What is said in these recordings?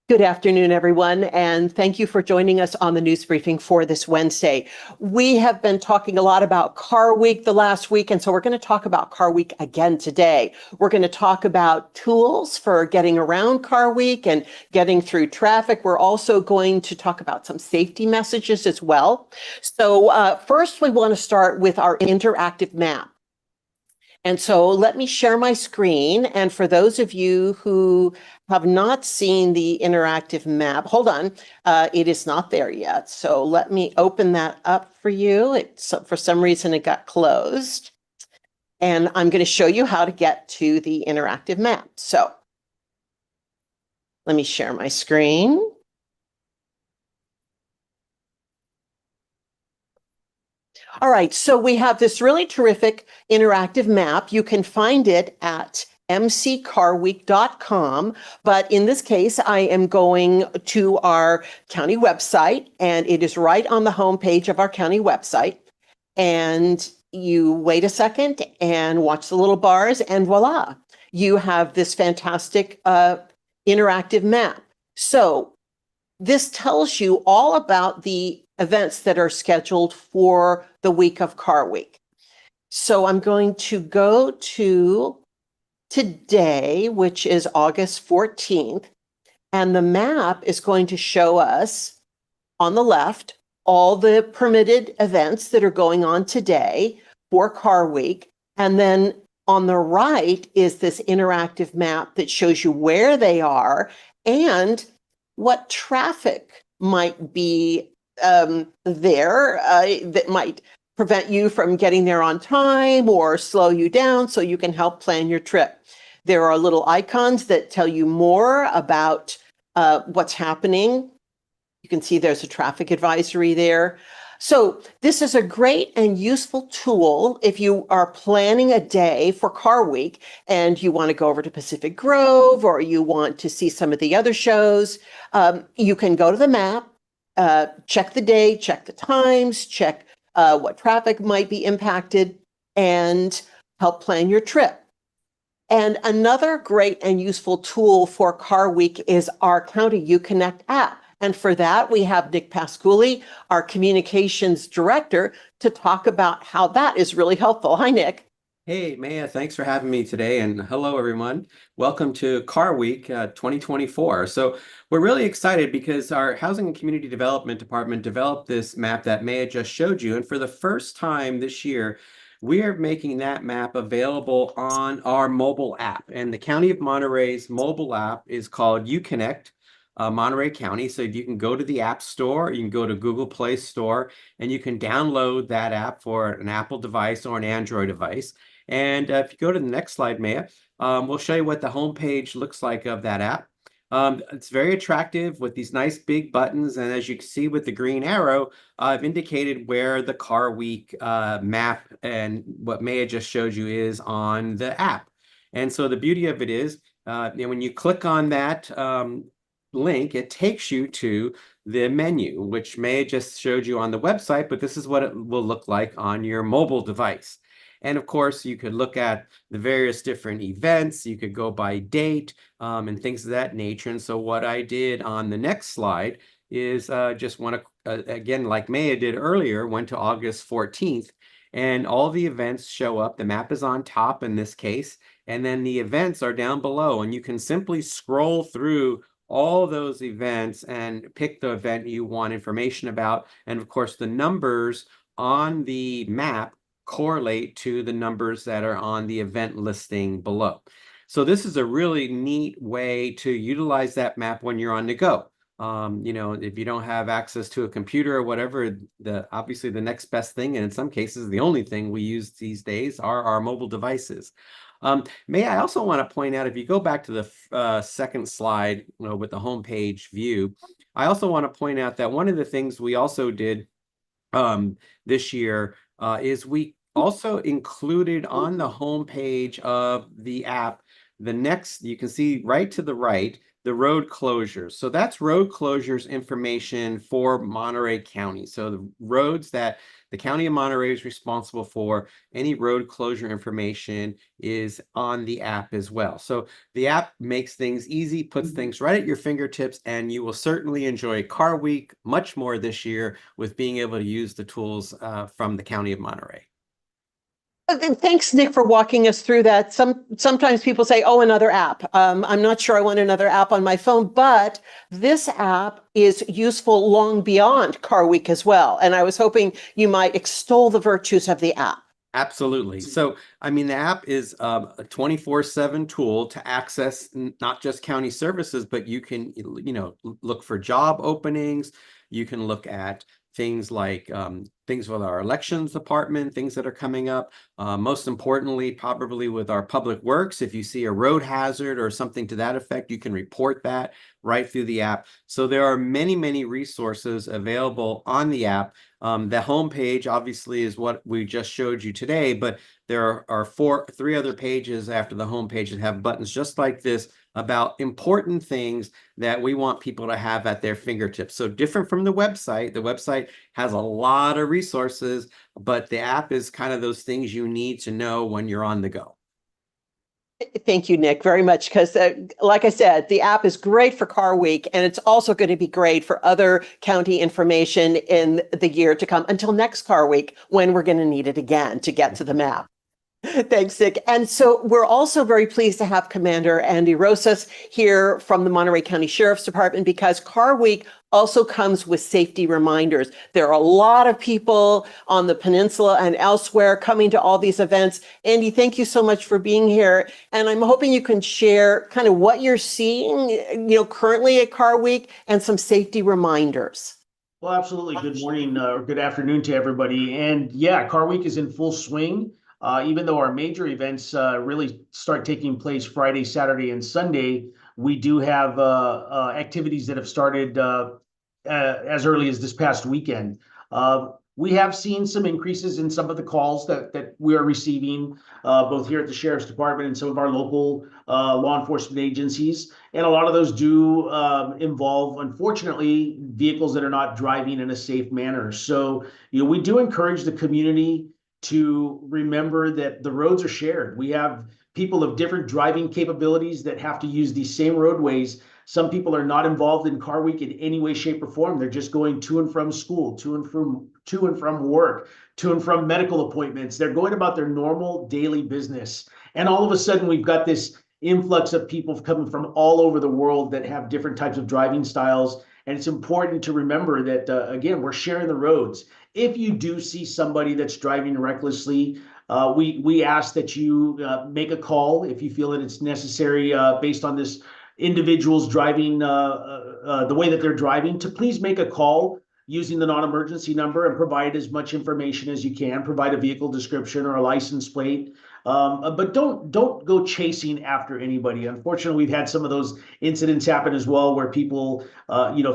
Good afternoon, everyone, and thank you for joining us on the news briefing for this Wednesday. We have been talking a lot about Car Week the last week, and so we're going to talk about Car Week again today. We're going to talk about tools for getting around Car Week and getting through traffic. We're also going to talk about some safety messages as well. So first, we want to start with our interactive map. And so let me share my screen. And for those of you who have not seen the interactive map, hold on, it is not there yet. So let me open that up for you. For some reason, it got closed. And I'm going to show you how to get to the interactive map. So let me share my screen. All right, so we have this really terrific interactive map. You can find it at mccarweek.com. But in this case, I am going to our county website, and it is right on the homepage of our county website. And you wait a second and watch the little bars, and voila, you have this fantastic interactive map. So this tells you all about the events that are scheduled for the week of Car Week. So I'm going to go to today, which is August 14th, and the map is going to show us on the left all the permitted events that are going on today for Car Week. And then on the right is this interactive map that shows you where they are and what traffic might be there that might prevent you from getting there on time or slow you down so you can help plan your trip. There are little icons that tell you more about what's happening. You can see there's a traffic advisory there. So this is a great and useful tool if you are planning a day for Car Week and you want to go over to Pacific Grove or you want to see some of the other shows. You can go to the map, check the day, check the times, check what traffic might be impacted, and help plan your trip. And another great and useful tool for Car Week is our County uConnect app. And for that, we have Nick Pasculli, our communications director, to talk about how that is really helpful. Hi, Nick. Hey, Maia, thanks for having me today. And hello, everyone. Welcome to Car Week 2024. So we're really excited because our Housing and Community Development Department developed this map that Maia just showed you. And for the first time this year, we are making that map available on our mobile app. And the County of Monterey's mobile app is called uConnect. Monterey County. So you can go to the App Store, you can go to Google Play Store, and you can download that app for an Apple device or an Android device. And if you go to the next slide, Maya, we'll show you what the homepage looks like of that app. It's very attractive with these nice big buttons. And as you can see with the green arrow, I've indicated where the Car Week map and what Maya just showed you is on the app. And so the beauty of it is, when you click on that link, it takes you to the menu, which Maya just showed you on the website, but this is what it will look like on your mobile device. And of course, you could look at the various different events. You could go by date and things of that nature. And so what I did on the next slide is just want to, again, like Maya did earlier, went to August 14th. And all the events show up. The map is on top in this case. And then the events are down below. And you can simply scroll through all those events and pick the event you want information about. And of course, the numbers on the map correlate to the numbers that are on the event listing below. So this is a really neat way to utilize that map when you're on the go. If you don't have access to a computer or whatever, obviously the next best thing, and in some cases, the only thing we use these days are our mobile devices. I also want to point out, if you go back to the second slide, with the homepage view, I also want to point out that one of the things we also did this year is we also included on the homepage of the app The next, you can see right to the right, the road closures. So that's road closures information for Monterey County. So the roads that the County of Monterey is responsible for, any road closure information is on the app as well. So the app makes things easy, puts things right at your fingertips, and you will certainly enjoy Car Week much more this year with being able to use the tools from the County of Monterey. And thanks, Nick, for walking us through that. Sometimes people say, "Oh, another app." I'm not sure I want another app on my phone, but this app is useful long beyond Car Week as well. And I was hoping you might extol the virtues of the app. Absolutely. So, I mean, the app is a 24/7 tool to access not just county services, but you can, look for job openings. You can look at things like things with our elections department, things that are coming up. Most importantly, probably with our public works, if you see a road hazard or something to that effect, you can report that right through the app. So there are many, many resources available on the app. The homepage obviously is what we just showed you today, but there are three other pages after the homepage that have buttons just like this about important things that we want people to have at their fingertips. So different from the website. The website has a lot of resources, but the app is kind of those things you need to know when you're on the go. Thank you, Nick, very much. Because, like I said, the app is great for Car Week, and it's also going to be great for other county information in the year to come until next Car Week, when we're going to need it again to get to the map. Thanks, Nick. And so we're also very pleased to have Commander Andy Rosas here from the Monterey County Sheriff's Department, because Car Week also comes with safety reminders. There are a lot of people on the peninsula and elsewhere coming to all these events. Andy, thank you so much for being here. And I'm hoping you can share kind of what you're seeing, currently at Car Week, and some safety reminders. Well, absolutely. Good morning or good afternoon to everybody. And yeah, Car Week is in full swing. Even though our major events really start taking place Friday, Saturday, and Sunday, we do have activities that have started as early as this past weekend. We have seen some increases in some of the calls that we are receiving, both here at the Sheriff's Department and some of our local law enforcement agencies. And a lot of those do involve, unfortunately, vehicles that are not driving in a safe manner. So, we do encourage the community to remember that the roads are shared. We have people of different driving capabilities that have to use these same roadways. Some people are not involved in Car Week in any way, shape, or form. They're just going to and from school, to and from work, to and from medical appointments. They're going about their normal daily business. And all of a sudden, we've got this influx of people coming from all over the world that have different types of driving styles. And it's important to remember that, again, we're sharing the roads. If you do see somebody that's driving recklessly, we ask that you make a call if you feel that it's necessary based on this individual's driving, the way that they're driving, to please make a call using the non-emergency number and provide as much information as you can. Provide a vehicle description or a license plate. But don't go chasing after anybody. Unfortunately, we've had some of those incidents happen as well, where people,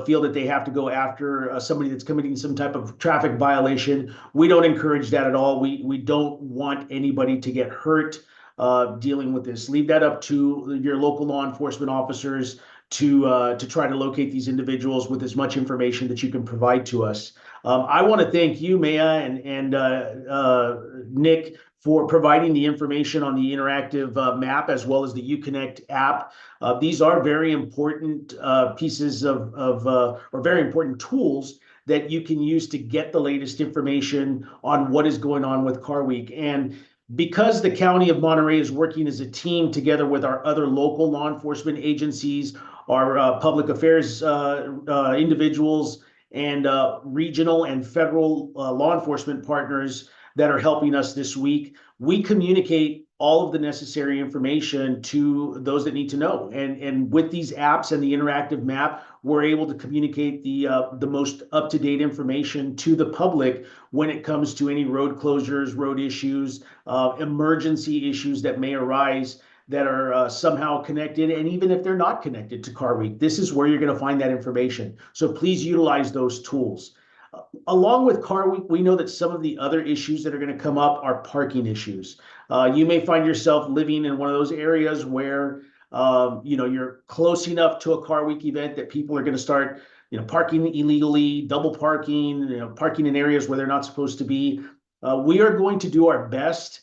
feel that they have to go after somebody that's committing some type of traffic violation. We don't encourage that at all. We don't want anybody to get hurt dealing with this. Leave that up to your local law enforcement officers to try to locate these individuals with as much information that you can provide to us. I want to thank you, Maia, and Nick, for providing the information on the interactive map, as well as the uConnect app. These are very important pieces or very important tools that you can use to get the latest information on what is going on with Car Week. And because the County of Monterey is working as a team together with our other local law enforcement agencies, our public affairs individuals, and regional and federal law enforcement partners that are helping us this week, we communicate all of the necessary information to those that need to know. And with these apps and the interactive map, we're able to communicate the most up-to-date information to the public when it comes to any road closures, road issues, emergency issues that may arise that are somehow connected. And even if they're not connected to Car Week, this is where you're going to find that information. So please utilize those tools. Along with Car Week, we know that some of the other issues that are going to come up are parking issues. You may find yourself living in one of those areas where you're close enough to a Car Week event that people are going to start parking illegally, double parking, parking in areas where they're not supposed to be. We are going to do our best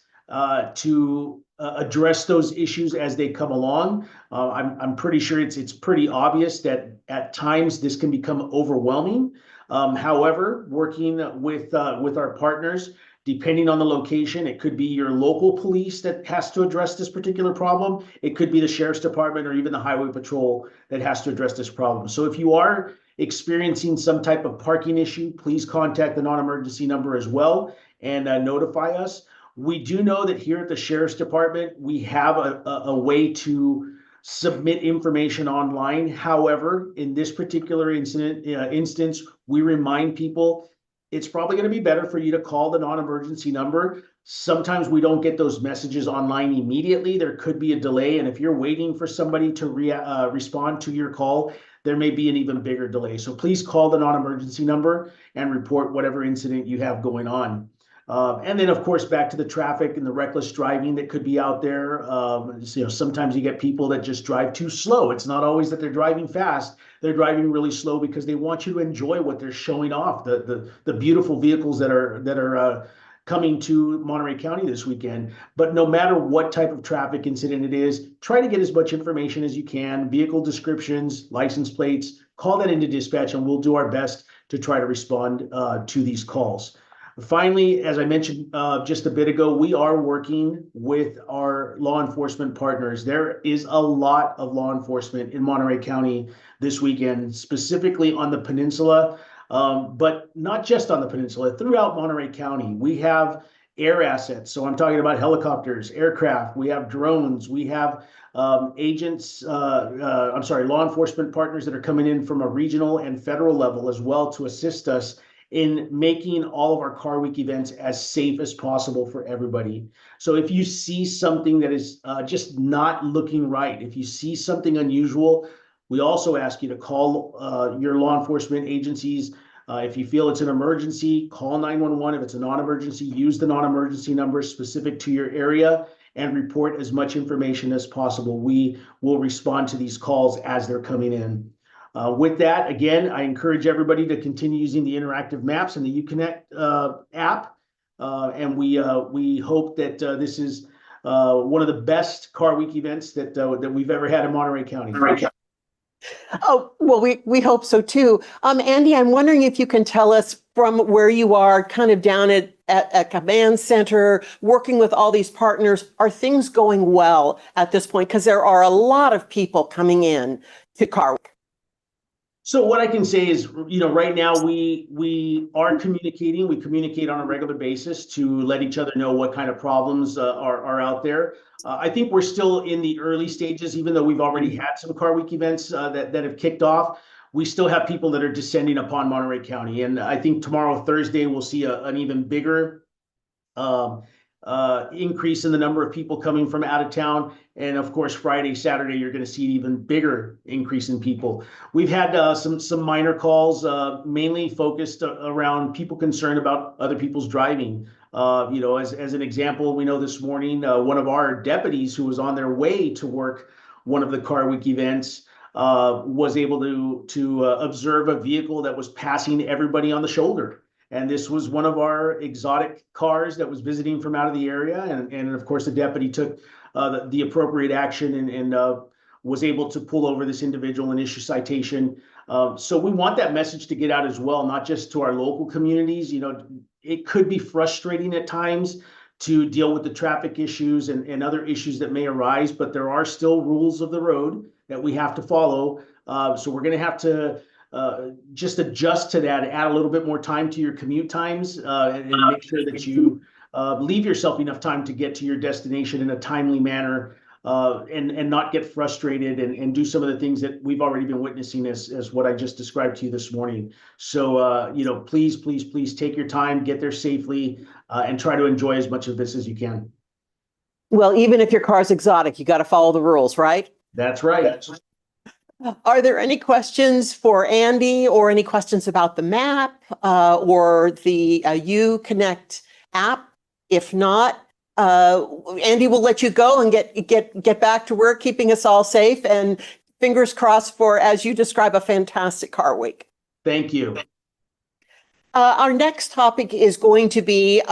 to address those issues as they come along. I'm pretty sure it's pretty obvious that at times this can become overwhelming. However, working with our partners, depending on the location, it could be your local police that has to address this particular problem. It could be the sheriff's department or even the highway patrol that has to address this problem. So if you are experiencing some type of parking issue, please contact the non-emergency number as well and notify us. We do know that here at the sheriff's department, we have a way to submit information online. However, in this particular instance, we remind people it's probably going to be better for you to call the non-emergency number. Sometimes we don't get those messages online immediately. There could be a delay, and if you're waiting for somebody to respond to your call, there may be an even bigger delay. So please call the non-emergency number and report whatever incident you have going on. And then, of course, back to the traffic and the reckless driving that could be out there. Sometimes you get people that just drive too slow. It's not always that they're driving fast. They're driving really slow because they want you to enjoy what they're showing off, the beautiful vehicles that are coming to Monterey County this weekend. But no matter what type of traffic incident it is, try to get as much information as you can, vehicle descriptions, license plates, call that into dispatch, and we'll do our best to try to respond to these calls. Finally, as I mentioned just a bit ago, we are working with our law enforcement partners. There is a lot of law enforcement in Monterey County this weekend, specifically on the peninsula, but not just on the peninsula. Throughout Monterey County, we have air assets. So I'm talking about helicopters, aircraft, we have drones, we have law enforcement partners that are coming in from a regional and federal level as well to assist us in making all of our Car Week events as safe as possible for everybody. So if you see something that is just not looking right, if you see something unusual, we also ask you to call your law enforcement agencies. If you feel it's an emergency, call 911. If it's a non-emergency, use the non-emergency number specific to your area and report as much information as possible. We will respond to these calls as they're coming in. With that, again, I encourage everybody to continue using the interactive maps and the uConnect app. And we hope that this is one of the best Car Week events that we've ever had in Monterey County. Oh, well, we hope so too. Andy, I'm wondering if you can tell us from where you are kind of down at command center, working with all these partners, are things going well at this point? Because there are a lot of people coming in to Car Week. So what I can say is, right now we are communicating. We communicate on a regular basis to let each other know what kind of problems are out there. I think we're still in the early stages, even though we've already had some Car Week events that have kicked off. We still have people that are descending upon Monterey County, and I think tomorrow, Thursday, we'll see an even bigger increase in the number of people coming from out of town. And of course, Friday, Saturday, you're going to see an even bigger increase in people. We've had some minor calls, mainly focused around people concerned about other people's driving. As an example, we know this morning, one of our deputies who was on their way to work one of the Car Week events was able to observe a vehicle that was passing everybody on the shoulder. And this was one of our exotic cars that was visiting from out of the area. And of course, the deputy took the appropriate action and was able to pull over this individual and issue citation. So we want that message to get out as well, not just to our local communities. It could be frustrating at times to deal with the traffic issues and other issues that may arise, but there are still rules of the road that we have to follow. So we're going to have to just adjust to that, add a little bit more time to your commute times, and make sure that you leave yourself enough time to get to your destination in a timely manner, and not get frustrated and do some of the things that we've already been witnessing as what I just described to you this morning. So, please take your time, get there safely, and try to enjoy as much of this as you can. Well, even if your car's exotic, you got to follow the rules, right? That's right. Are there any questions for Andy or any questions about the map or the uConnect app? If not, Andy will let you go and get back to work, keeping us all safe, and fingers crossed for, as you describe, a fantastic car week. Thank you. Our next topic is going to be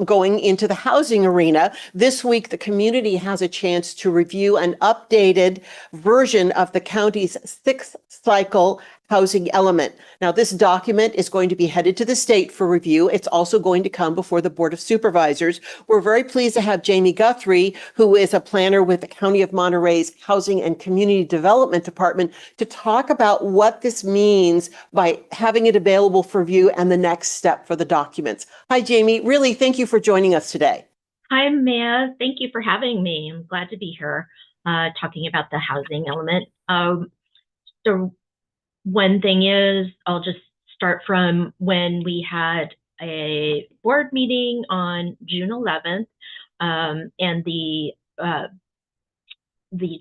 going into the housing arena. This week, the community has a chance to review an updated version of the county's sixth cycle housing element. Now, this document is going to be headed to the state for review. It's also going to come before the Board of Supervisors. We're very pleased to have Jaime Guthrie, who is a planner with the County of Monterey's Housing and Community Development Department, to talk about what this means by having it available for review and the next step for the documents. Hi, Jaime. Really, thank you for joining us today. Hi, Maia. Thank you for having me. I'm glad to be here talking about the housing element. So one thing is, I'll just start from when we had a board meeting on June 11th, and the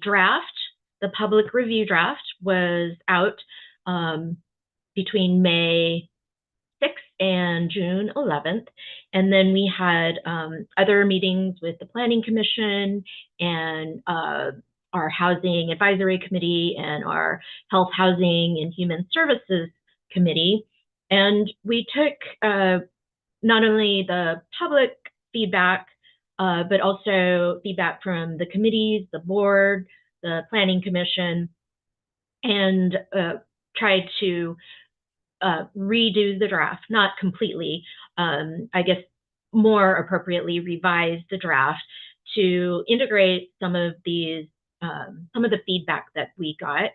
draft, the public review draft, was out between May 6th and June 11th. And then we had other meetings with the Planning Commission and our Housing Advisory Committee and our Health, Housing, and Human Services Committee. And we took not only the public feedback, but also feedback from the committees, the board, the Planning Commission, and tried to redo the draft, not completely, I guess more appropriately revise the draft to integrate some of these, some of the feedback that we got.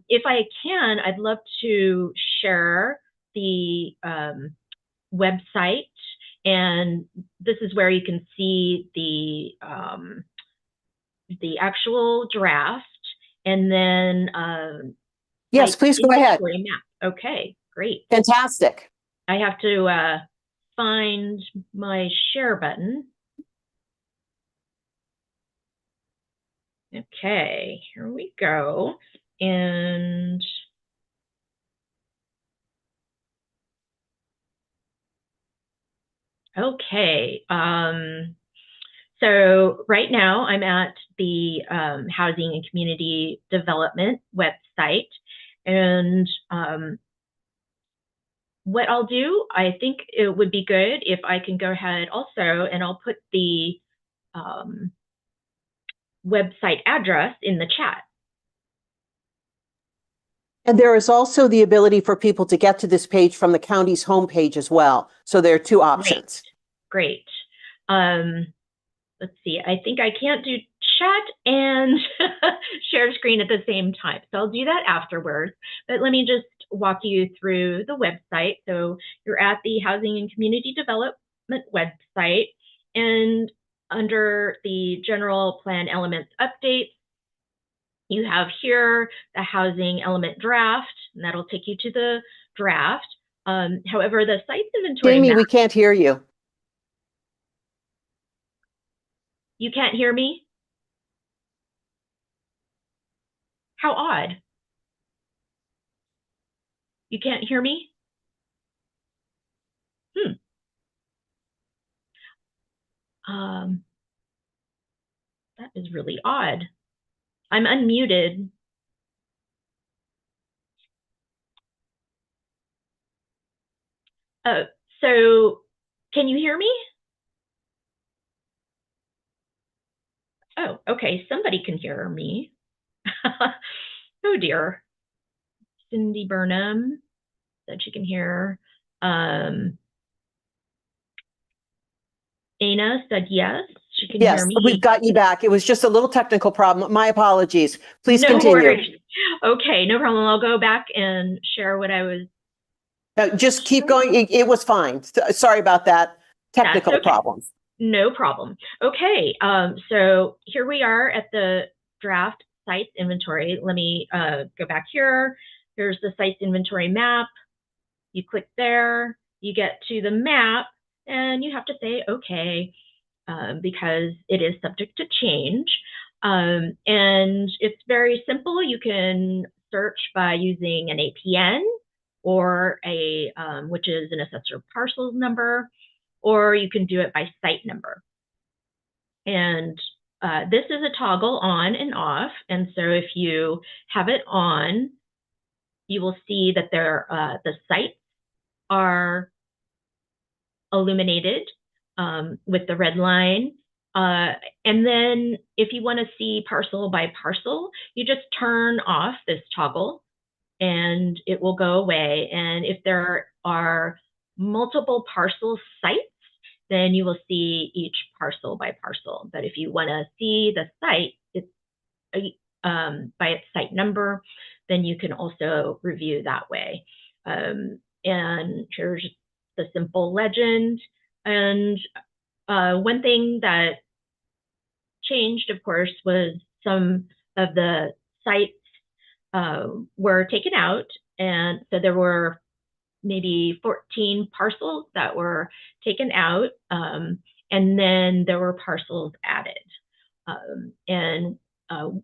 If I can, I'd love to share the website, and this is where you can see the actual draft, and then yes, please go ahead. Map. Okay, great. Fantastic. I have to find my share button. Okay, here we go. And okay, so right now I'm at the Housing and Community Development website, and what I'll do, I think it would be good if I can go ahead also, and I'll put the website address in the chat. And there is also the ability for people to get to this page from the county's homepage as well. So there are two options. Great. Let's see, I think I can't do chat and share screen at the same time. So I'll do that afterwards. But let me just walk you through the website. So you're at the Housing and Community Development website, and under the General Plan Elements Updates, you have here the housing element draft, and that'll take you to the draft. However, the site's inventory Jaime, map, we can't hear you. You can't hear me? How odd. You can't hear me? That is really odd. I'm unmuted. So can you hear me? Oh, okay, somebody can hear me. Oh dear. Cindy Burnham said she can hear. Anna said yes, she can hear me. Yes, we've got you back. It was just a little technical problem. My apologies. Please continue. Worries. Okay, no problem. I'll go back and share what I was. Just keep going. It was fine. Sorry about that. Technical problems. No problem. Okay, so here we are at the draft sites inventory. Let me go back here. Here's the sites inventory map. You click there, you get to the map, and you have to say okay, because it is subject to change. And it's very simple. You can search by using an APN or which is an assessor parcels number, or you can do it by site number. And this is a toggle on and off. And so if you have it on, you will see that the sites are illuminated with the red line. And then if you want to see parcel by parcel, you just turn off this toggle and it will go away. And if there are multiple parcel sites, then you will see each parcel by parcel. But if you want to see the site by its site number, then you can also review that way. And here's the simple legend. And one thing that changed, of course, was some of the sites were taken out. And so there were maybe 14 parcels that were taken out. And then there were parcels added. And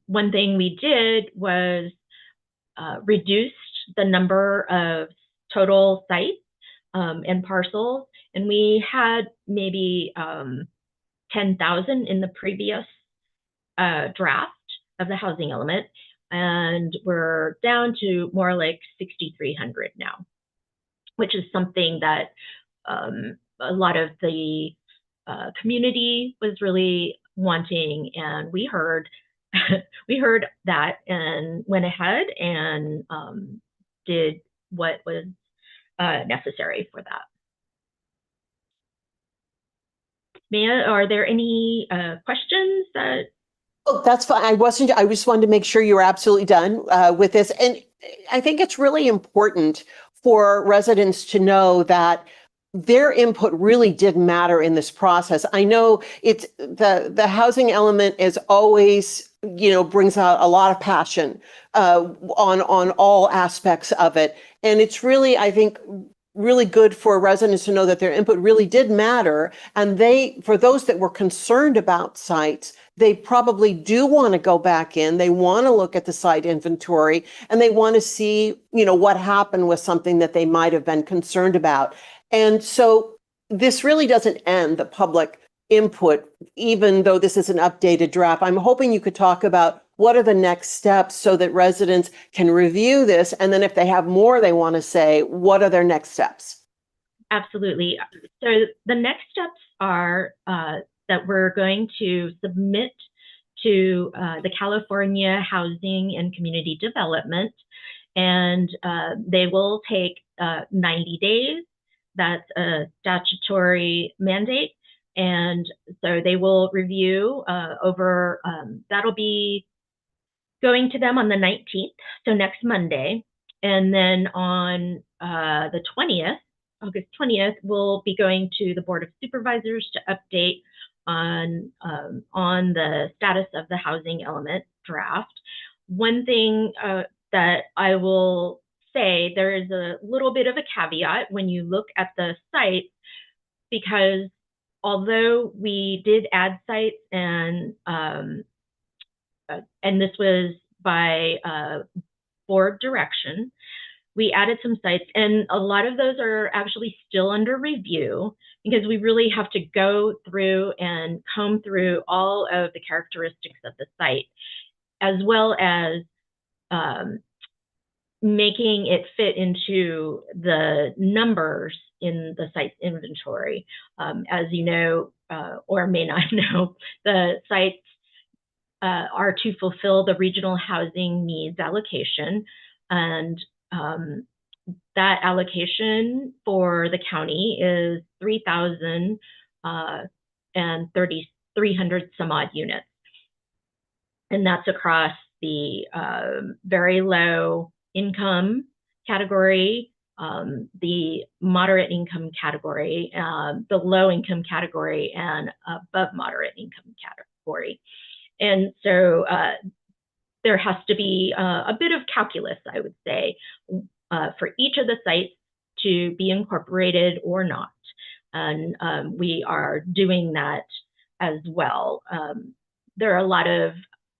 one thing we did was reduced the number of total sites and parcels. And we had maybe 10,000 in the previous draft of the housing element. And we're down to more like 6,300 now, which is something that a lot of the community was really wanting. And we heard that and went ahead and did what was necessary for that. Maia, are there any questions that? Oh, that's fine. I just wanted to make sure you were absolutely done with this. And I think it's really important for residents to know that their input really did matter in this process. I know it's the housing element is always, brings out a lot of passion on all aspects of it. And it's really, I think, really good for residents to know that their input really did matter. And for those that were concerned about sites, they probably do want to go back in. They want to look at the site inventory and they want to see, what happened with something that they might have been concerned about. And so this really doesn't end the public input, even though this is an updated draft. I'm hoping you could talk about what are the next steps so that residents can review this. And then if they have more they want to say, what are their next steps? Absolutely. So the next steps are that we're going to submit to the California Housing and Community Development, and they will take 90 days. That's a statutory mandate. And so they will review over, that'll be going to them on the 19th, so next Monday. And then on the 20th, August 20th, we'll be going to the Board of Supervisors to update on the status of the housing element draft. One thing that I will say, there is a little bit of a caveat when you look at the sites, because although we did add sites and this was by board direction, we added some sites, and a lot of those are actually still under review because we really have to go through and comb through all of the characteristics of the site, as well as making it fit into the numbers in the site's inventory. As you know, or may not know, the sites are to fulfill the regional housing needs allocation. And that allocation for the county is 3,300 some odd units. And that's across the very low income category, the moderate income category, the low income category, and above moderate income category. And so there has to be a bit of calculus, I would say, for each of the sites to be incorporated or not. And we are doing that as well. There are a lot of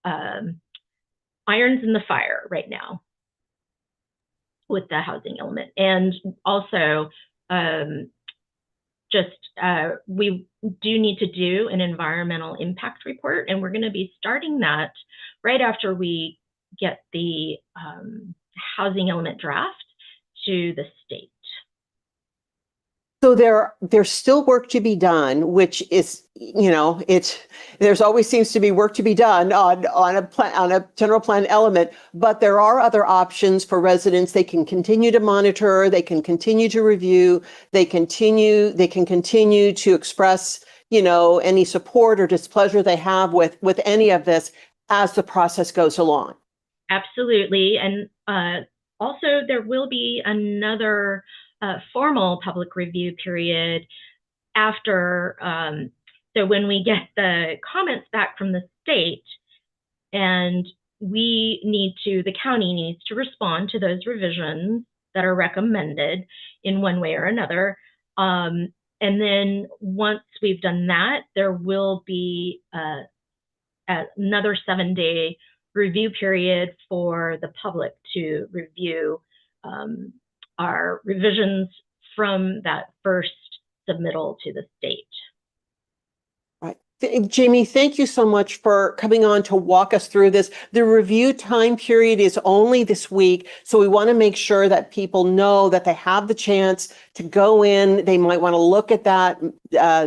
irons in the fire right now with the housing element. And also, we do need to do an environmental impact report, and we're going to be starting that right after we get the housing element draft to the state. So there's still work to be done, which is, there's always seems to be work to be done on a general plan element, but there are other options for residents. They can continue to monitor, they can continue to review, they can continue to express, any support or displeasure they have with any of this as the process goes along. Absolutely. And also there will be another formal public review period after, so when we get the comments back from the state, and the county needs to respond to those revisions that are recommended in one way or another. And then once we've done that, there will be another 7-day review period for the public to review our revisions from that first submittal to the state. Right. Jaime, thank you so much for coming on to walk us through this. The review time period is only this week, so we want to make sure that people know that they have the chance to go in. They might want to look at that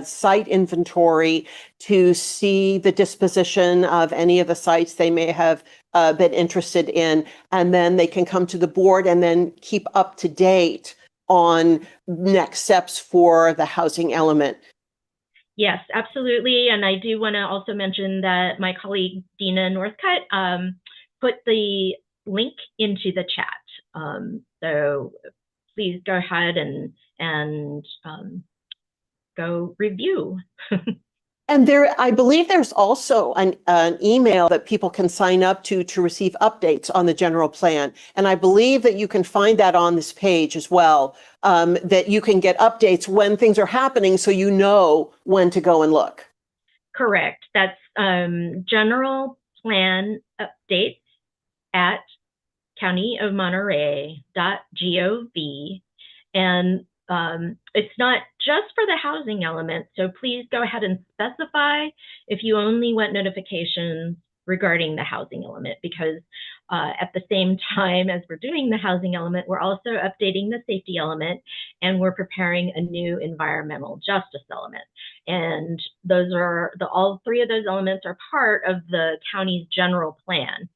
site inventory to see the disposition of any of the sites they may have been interested in, and then they can come to the board and then keep up to date on next steps for the housing element. Yes, absolutely. And I do want to also mention that my colleague Dina Northcutt put the link into the chat. So please go ahead and go review. And I believe there's also an email that people can sign up to receive updates on the general plan. And I believe that you can find that on this page as well, that you can get updates when things are happening so you know when to go and look. Correct. That's general plan updates at countyofmonterey.gov. And it's not just for the housing element, so please go ahead and specify if you only want notifications regarding the housing element, because at the same time as we're doing the housing element, we're also updating the safety element, and we're preparing a new environmental justice element. And those are all three of those elements are part of the county's general plan.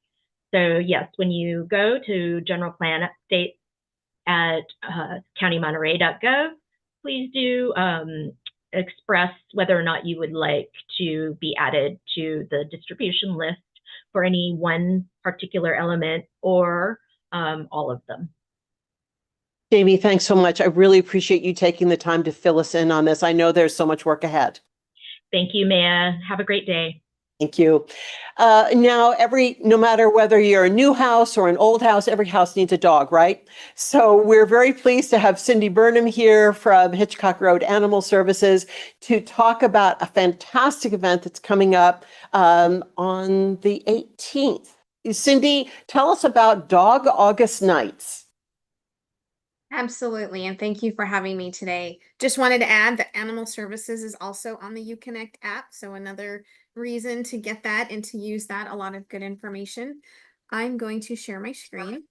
So yes, when you go to general plan update at countymonterey.gov, please do express whether or not you would like to be added to the distribution list for any one particular element or all of them. Jaime, thanks so much. I really appreciate you taking the time to fill us in on this. I know there's so much work ahead. Thank you, Maia. Have a great day. Thank you. Now, no matter whether you're a new house or an old house, every house needs a dog, right? So we're very pleased to have Cindy Burnham here from Hitchcock Road Animal Services to talk about a fantastic event that's coming up on the 18th. Cindy, tell us about Dog August Nights. Absolutely, and thank you for having me today. Just wanted to add that Animal Services is also on the uConnect app, so another reason to get that and to use that. A lot of good information. I'm going to share my screen.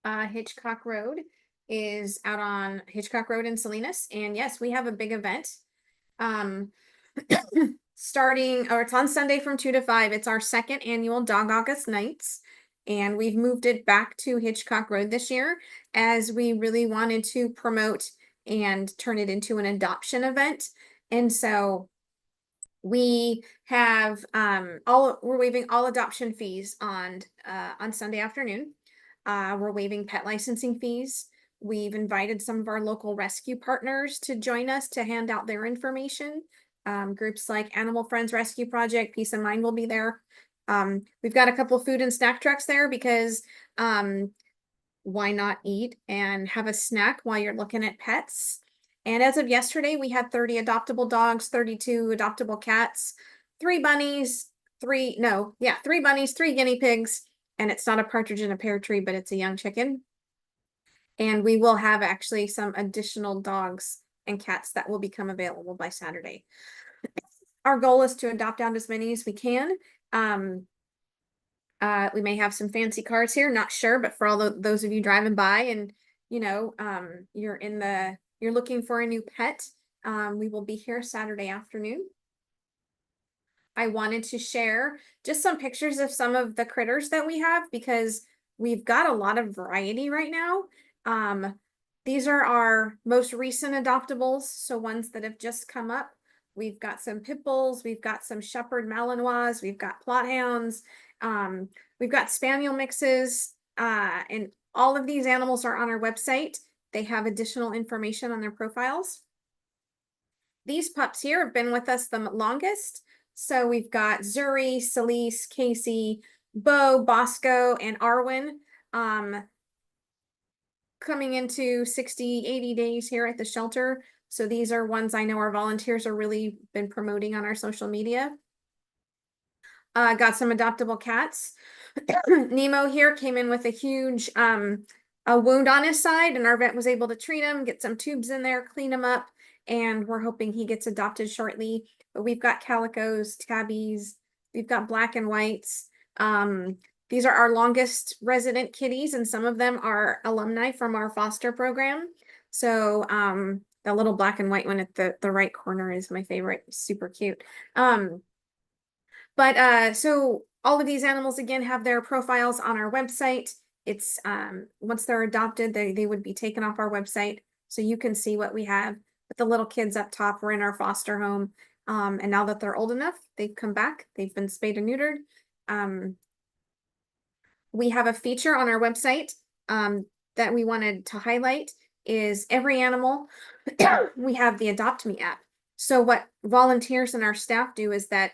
Hitchcock Road is out on Hitchcock Road in Salinas, and yes, we have a big event. It's on Sunday from 2 to 5. It's our second annual Dog August Nights. And we've moved it back to Hitchcock Road this year as we really wanted to promote and turn it into an adoption event. And so we have we're waiving all adoption fees on Sunday afternoon. We're waiving pet licensing fees. We've invited some of our local rescue partners to join us to hand out their information. Groups like Animal Friends Rescue Project, Peace of Mind will be there. We've got a couple food and snack trucks there because why not eat and have a snack while you're looking at pets? And as of yesterday, we had 30 adoptable dogs, 32 adoptable cats, 3 bunnies, 3 bunnies, 3 guinea pigs, and it's not a partridge in a pear tree, but it's a young chicken. And we will have actually some additional dogs and cats that will become available by Saturday. Our goal is to adopt out as many as we can. We may have some fancy cars here, not sure, but for all those of you driving by and you're looking for a new pet, we will be here Saturday afternoon. I wanted to share just some pictures of some of the critters that we have because we've got a lot of variety right now. These are our most recent adoptables, so ones that have just come up. We've got some pit bulls, we've got some shepherd malinois, we've got plot hounds, we've got spaniel mixes, and all of these animals are on our website. They have additional information on their profiles. These pups here have been with us the longest. So we've got Zuri, Celise, Casey, Bo, Bosco, and Arwen coming into 60, 80 days here at the shelter. So these are ones I know our volunteers are really been promoting on our social media. Got some adoptable cats. Nemo here came in with a huge a wound on his side, and our vet was able to treat him, get some tubes in there, clean him up, and we're hoping he gets adopted shortly. But we've got calicos, tabbies, we've got black and whites. These are our longest resident kitties, and some of them are alumni from our foster program. So the little black and white one at the right corner is my favorite, super cute. So all of these animals again have their profiles on our website. It's once they're adopted, they would be taken off our website so you can see what we have. But the little kids up top were in our foster home. And now that they're old enough, they've come back. They've been spayed and neutered. We have a feature on our website that we wanted to highlight is every animal. We have the Adopt Me app. So what volunteers and our staff do is that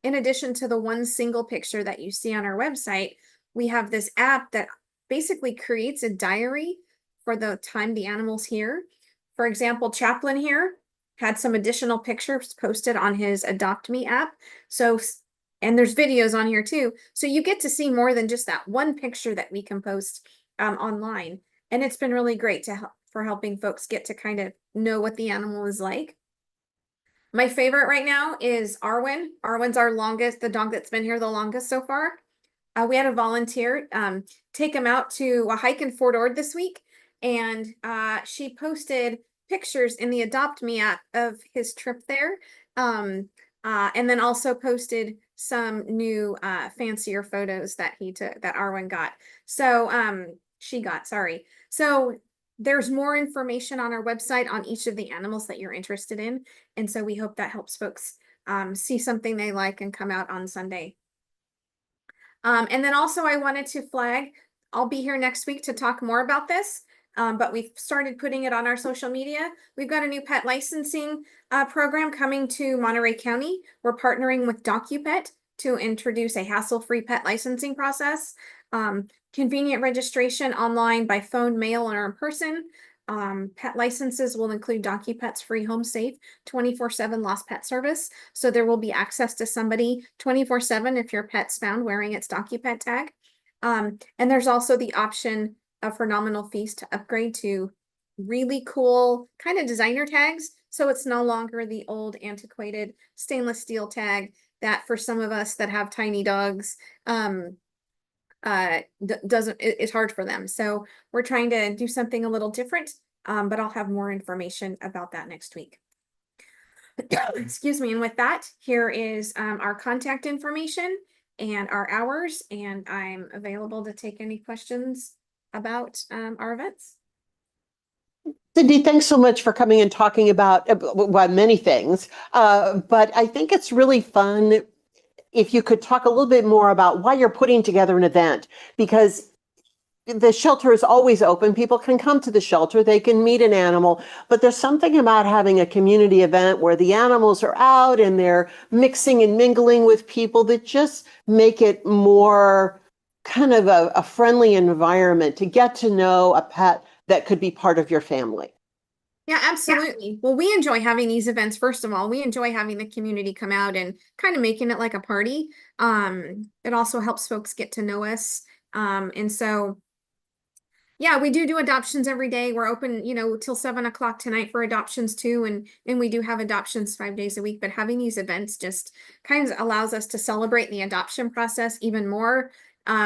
in addition to the one single picture that you see on our website, we have this app that basically creates a diary for the time the animal's here. For example, Chaplin here had some additional pictures posted on his Adopt Me app. So, and there's videos on here too. So you get to see more than just that one picture that we can post online. And it's been really great to help for helping folks get to kind of know what the animal is like. My favorite right now is Arwen. Arwen's our longest, the dog that's been here the longest so far. We had a volunteer take him out to a hike in Fort Ord this week, and she posted pictures in the Adopt Me app of his trip there, and then also posted some new fancier photos that he took, that Arwen got. So she got, sorry. So there's more information on our website on each of the animals that you're interested in, and so we hope that helps folks see something they like and come out on Sunday. And then also I wanted to flag, I'll be here next week to talk more about this, but we've started putting it on our social media. We've got a new pet licensing program coming to Monterey County. We're partnering with DocuPet to introduce a hassle-free pet licensing process. Convenient registration online by phone, mail, or in person. Pet licenses will include DocuPet's free home safe 24/7 lost pet service. So there will be access to somebody 24/7 if your pet's found wearing its DocuPet tag. And there's also the option for nominal fees to upgrade to really cool kind of designer tags. So it's no longer the old antiquated stainless steel tag that for some of us that have tiny dogs, it's hard for them. So we're trying to do something a little different, but I'll have more information about that next week. Excuse me. And with that, here is our contact information and our hours, and I'm available to take any questions about our events. Cindy, thanks so much for coming and talking about many things, but I think it's really fun if you could talk a little bit more about why you're putting together an event, because the shelter is always open. People can come to the shelter, they can meet an animal, but there's something about having a community event where the animals are out and they're mixing and mingling with people that just make it more kind of a friendly environment to get to know a pet that could be part of your family. Yeah, absolutely. Well, we enjoy having these events. First of all, we enjoy having the community come out and kind of making it like a party. It also helps folks get to know us. And so, yeah, we do adoptions every day. We're open, till 7 o'clock tonight for adoptions too. And we do have adoptions 5 days a week, but having these events just kind of allows us to celebrate the adoption process even more.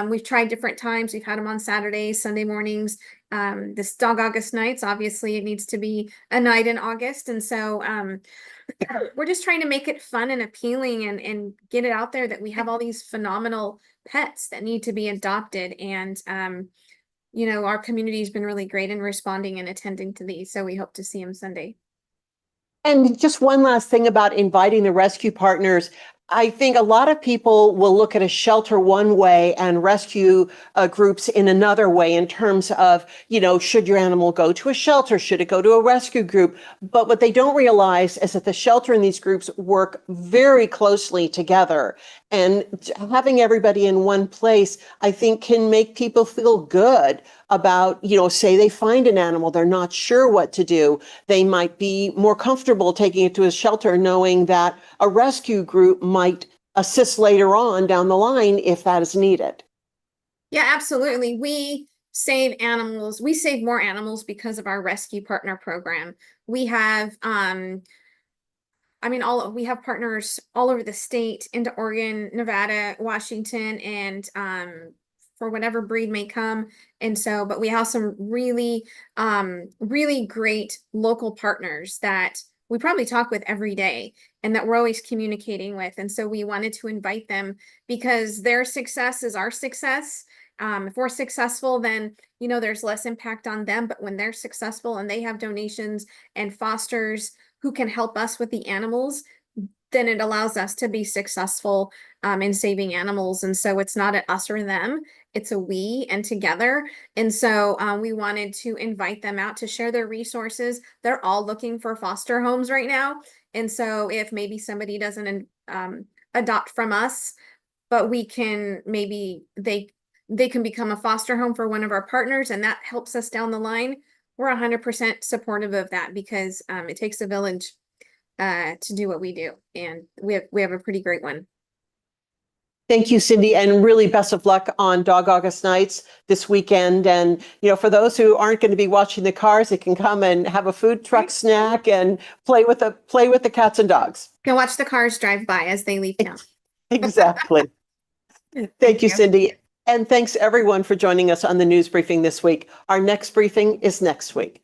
We've tried different times. We've had them on Saturdays, Sunday mornings. This Dog August nights, obviously it needs to be a night in August. And so, we're just trying to make it fun and appealing and get it out there that we have all these phenomenal pets that need to be adopted. And, our community's been really great in responding and attending to these. So we hope to see them Sunday. And just one last thing about inviting the rescue partners. I think a lot of people will look at a shelter one way and rescue groups in another way in terms of, should your animal go to a shelter? Should it go to a rescue group? But what they don't realize is that the shelter and these groups work very closely together. And having everybody in one place, I think, can make people feel good about, say they find an animal, they're not sure what to do. They might be more comfortable taking it to a shelter, knowing that a rescue group might assist later on down the line if that is needed. Yeah, absolutely. We save animals. We save more animals because of our rescue partner program. We have, we have partners all over the state, into Oregon, Nevada, Washington, and for whatever breed may come. And so, but we have some really, really great local partners that we probably talk with every day and that we're always communicating with. And so we wanted to invite them because their success is our success. If we're successful, then, there's less impact on them. But when they're successful and they have donations and fosters who can help us with the animals, then it allows us to be successful in saving animals. And so it's not an us or them, it's a we and together. And so we wanted to invite them out to share their resources. They're all looking for foster homes right now. And so if maybe somebody doesn't adopt from us, but we can, maybe they can become a foster home for one of our partners, and that helps us down the line. We're 100% supportive of that because it takes a village to do what we do. And we have a pretty great one. Thank you, Cindy, and really best of luck on Dog August nights this weekend. And, for those who aren't going to be watching the cars, they can come and have a food truck snack and play with the cats and dogs. Can watch the cars drive by as they leave town. Exactly. Thank you, Cindy. And thanks everyone for joining us on the news briefing this week. Our next briefing is next week.